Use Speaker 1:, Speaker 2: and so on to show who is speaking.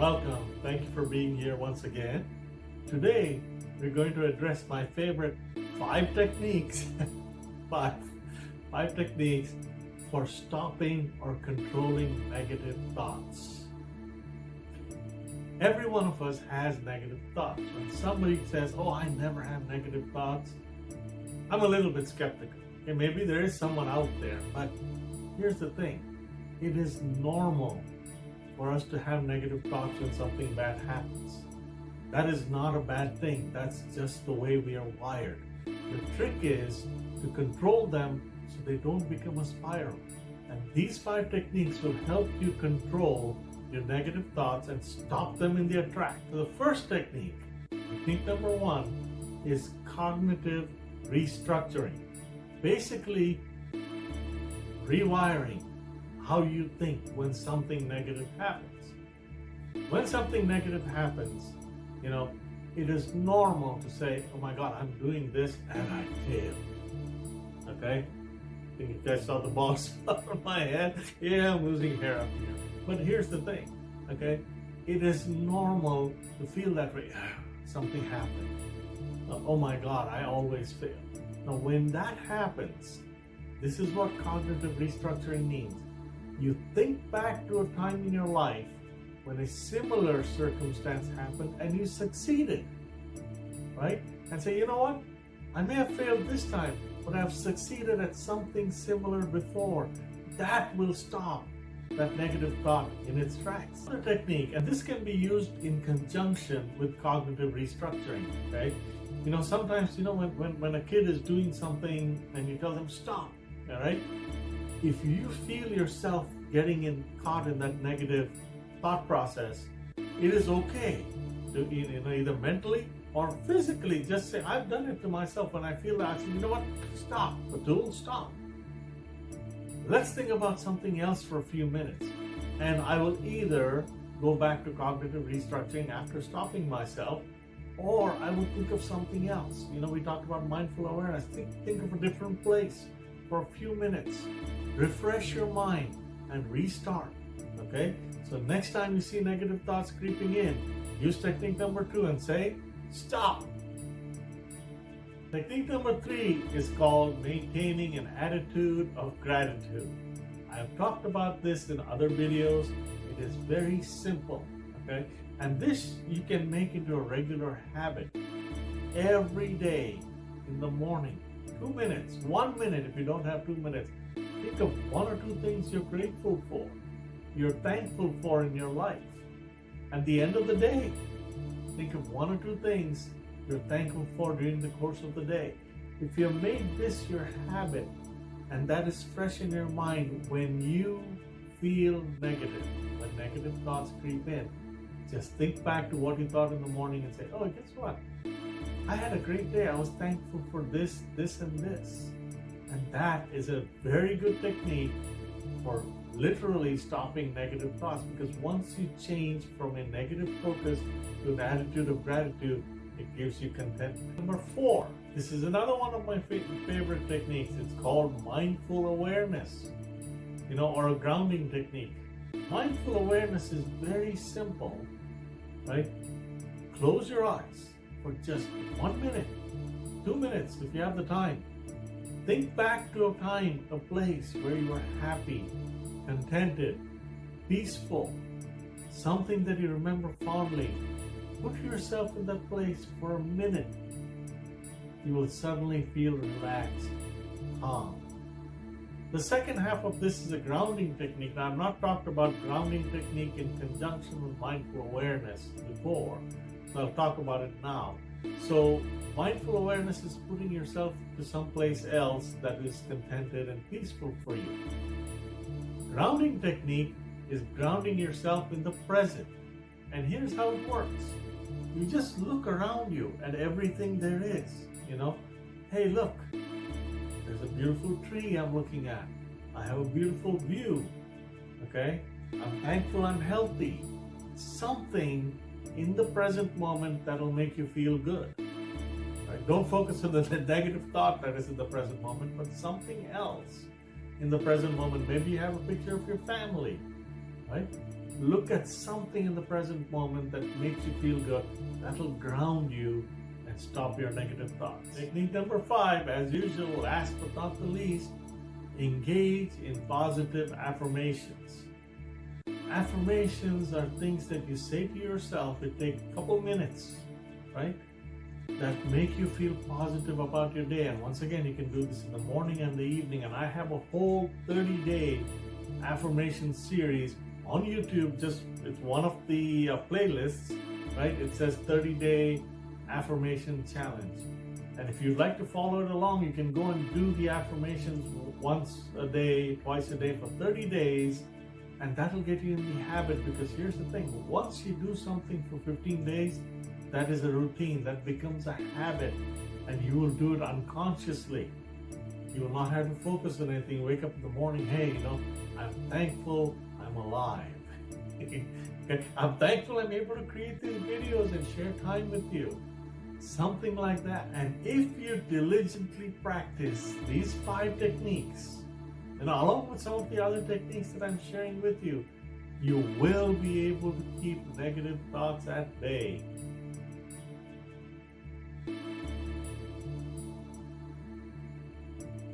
Speaker 1: Welcome. Thank you for being here once again. Today, we're going to address my favorite 5 techniques, five techniques for stopping or controlling negative thoughts. Every one of us has negative thoughts. When somebody says, "Oh, I never have negative thoughts," I'm a little bit skeptical. Okay, maybe there is someone out there, but here's the thing. It is normal for us to have negative thoughts when something bad happens. That is not a bad thing. That's just the way we are wired. The trick is to control them so they don't become a spiral. And these 5 techniques will help you control your negative thoughts and stop them in their track. So the first technique number 1, is cognitive restructuring. Basically, rewiring how you think when something negative happens. When something negative happens, it is normal to say, "Oh my God, I'm doing this and I failed." Okay? I think you guys saw the balls out of my head. Yeah, I'm losing hair up here. But here's the thing, okay? It is normal to feel that way. Something happened. Oh my God, I always fail. Now, when that happens, this is what cognitive restructuring means. You think back to a time in your life when a similar circumstance happened and you succeeded, right? And say, "You know what? I may have failed this time, but I've succeeded at something similar before." That will stop that negative thought in its tracks. Another technique, and this can be used in conjunction with cognitive restructuring, okay? Sometimes, when a kid is doing something and you tell them stop, all right? If you feel yourself getting caught in that negative thought process, it is okay to either mentally or physically just say, "I've done it to myself when I feel that." I say, "You know what? Stop. Atul, stop. Let's think about something else for a few minutes." And I will either go back to cognitive restructuring after stopping myself, or I will think of something else. We talked about mindful awareness. Think of a different place for a few minutes. Refresh your mind and restart. Okay? So next time you see negative thoughts creeping in, use technique number 2 and say, "Stop." Technique number 3 is called maintaining an attitude of gratitude. I have talked about this in other videos. It is very simple, okay? And this you can make into a regular habit. Every day in the morning, 2 minutes, 1 minute if you don't have 2 minutes, think of 1 or 2 things you're grateful for, you're thankful for in your life. At the end of the day, think of 1 or 2 things you're thankful for during the course of the day. If you made this your habit, and that is fresh in your mind when you feel negative, when negative thoughts creep in, just think back to what you thought in the morning and say, "Oh, guess what? I had a great day. I was thankful for this, this, and this." And that is a very good technique for literally stopping negative thoughts, because once you change from a negative focus to an attitude of gratitude, it gives you contentment. Number 4, this is another one of my favorite techniques. It's called mindful awareness, or a grounding technique. Mindful awareness is very simple, right? Close your eyes for just 1 minute, 2 minutes if you have the time. Think back to a time, a place where you were happy, contented, peaceful, something that you remember fondly. Put yourself in that place for a minute. You will suddenly feel relaxed, calm. The second half of this is a grounding technique. Now, I've not talked about grounding technique in conjunction with mindful awareness before, so I'll talk about it now. So, mindful awareness is putting yourself to someplace else that is contented and peaceful for you. Grounding technique is grounding yourself in the present. And here's how it works. You just look around you at everything there is. Hey, look, there's a beautiful tree I'm looking at. I have a beautiful view. Okay? I'm thankful I'm healthy. Something in the present moment that'll make you feel good. Right? Don't focus on the negative thought that is in the present moment, but something else in the present moment. Maybe you have a picture of your family, right? look at something in the present moment that makes you feel good. That'll ground you and stop your negative thoughts. Technique number 5, as usual, last but not the least, engage in positive affirmations. Affirmations are things that you say to yourself. It takes a couple minutes, right? That make you feel positive about your day. And once again, you can do this in the morning and the evening. And I have a whole 30-day affirmation series on YouTube. It's one of the playlists, right? It says 30-day affirmation challenge. And if you'd like to follow it along, you can go and do the affirmations once a day, twice a day for 30 days. And that'll get you in the habit, because here's the thing. Once you do something for 15 days, that is a routine. That becomes a habit. And you will do it unconsciously. You will not have to focus on anything. Wake up in the morning, hey, I'm thankful I'm alive. Okay? I'm thankful I'm able to create these videos and share time with you. Something like that. And if you diligently practice these 5 techniques, along with some of the other techniques that I'm sharing with you, you will be able to keep negative thoughts at bay.